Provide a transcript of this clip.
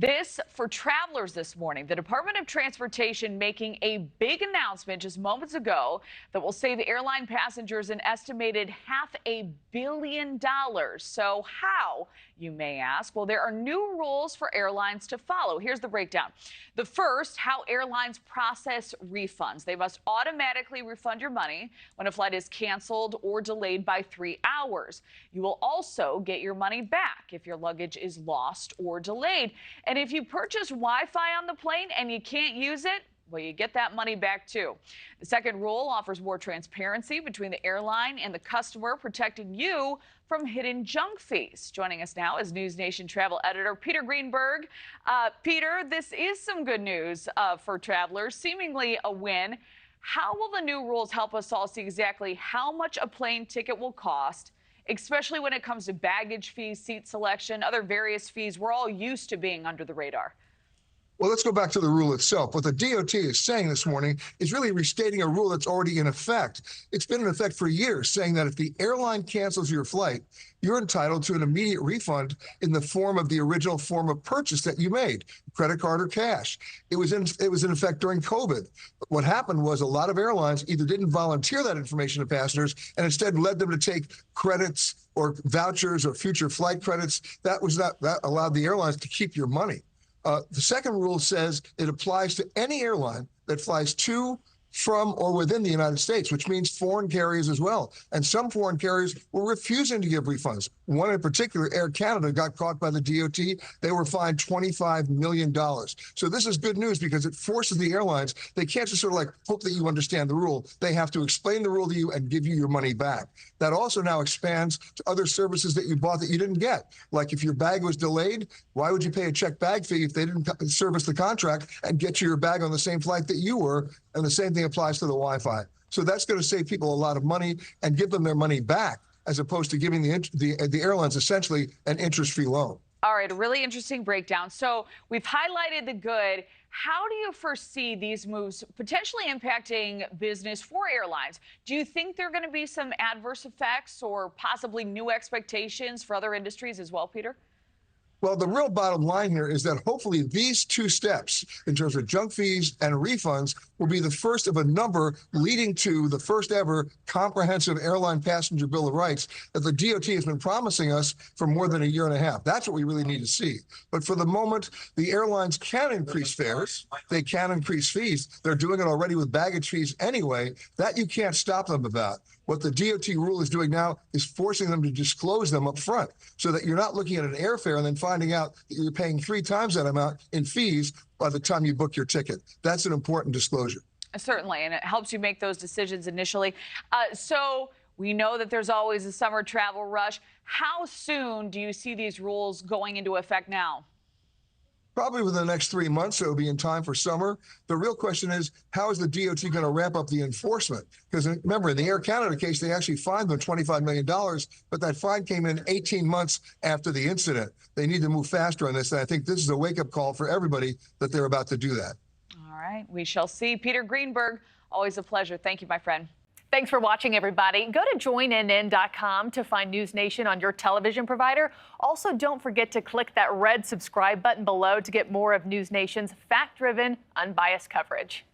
This for travelers this morning. The Department of Transportation making a big announcement just moments ago that will save airline passengers an estimated $500 million. So how, you may ask? Well, there are new rules for airlines to follow. Here's the breakdown. The first, how airlines process refunds. They must automatically refund your money when a flight is canceled or delayed by 3 hours. You will also get your money back if your luggage is lost or delayed. And if you purchase Wi-Fi on the plane and you can't use it, well, you get that money back, too. The second rule offers more transparency between the airline and the customer, protecting you from hidden junk fees. Joining us now is NewsNation travel editor Peter Greenberg. Peter, this is some good news for travelers, seemingly a win. How will the new rules help us all see exactly how much a plane ticket will cost, especially when it comes to baggage fees, seat selection, other various fees we're all used to being under the radar? Well, let's go back to the rule itself. What the DOT is saying this morning is really restating a rule that's already in effect. It's been in effect for years, saying that if the airline cancels your flight, you're entitled to an immediate refund in the form of the original form of purchase that you made, credit card or cash. It was in effect during COVID. What happened was a lot of airlines either didn't volunteer that information to passengers and instead led them to take credits or vouchers or future flight credits. That allowed the airlines to keep your money. The second rule says it applies to any airline that flies to, from, or within the United States, which means foreign carriers as well. And some foreign carriers were refusing to give refunds. One in particular, Air Canada, got caught by the DOT. They were fined $25 million. So this is good news because it forces the airlines. They can't just sort of like hope that you understand the rule. They have to explain the rule to you and give you your money back. That also now expands to other services that you bought that you didn't get. Like if your bag was delayed, why would you pay a checked bag fee if they didn't service the contract and get you your bag on the same flight that you were? And the same thing applies to the Wi-Fi. So that's going to save people a lot of money and give them their money back, as opposed to giving the airlines essentially an interest-free loan. All right, a really interesting breakdown. So we've highlighted the good. How do you foresee these moves potentially impacting business for airlines? Do you think there are going to be some adverse effects or possibly new expectations for other industries as well, Peter? Well, the real bottom line here is that hopefully these two steps in terms of junk fees and refunds will be the first of a number leading to the first ever comprehensive airline passenger bill of rights that the DOT has been promising us for more than a year and a half. That's what we really need to see. But for the moment, the airlines can increase fares. They can increase fees. They're doing it already with baggage fees anyway. That you can't stop them about. What the DOT rule is doing now is forcing them to disclose them up front so that you're not looking at an airfare and then finding out that you're paying 3 times that amount in fees by the time you book your ticket. That's an important disclosure. Certainly, and it helps you make those decisions initially. So we know that there's always a summer travel rush. How soon do you see these rules going into effect now? Probably within the next 3 months, so it'll be in time for summer. The real question is, how is the DOT going to ramp up the enforcement? Because remember, in the Air Canada case, they actually fined them $25 million, but that fine came in 18 months after the incident. They need to move faster on this, and I think this is a wake-up call for everybody that they're about to do that. All right, we shall see. Peter Greenberg, always a pleasure. Thank you, my friend. Thanks for watching, everybody. Go to joinnn.com to find NewsNation on your television provider. Also, don't forget to click that red subscribe button below to get more of NewsNation's fact-driven, unbiased coverage.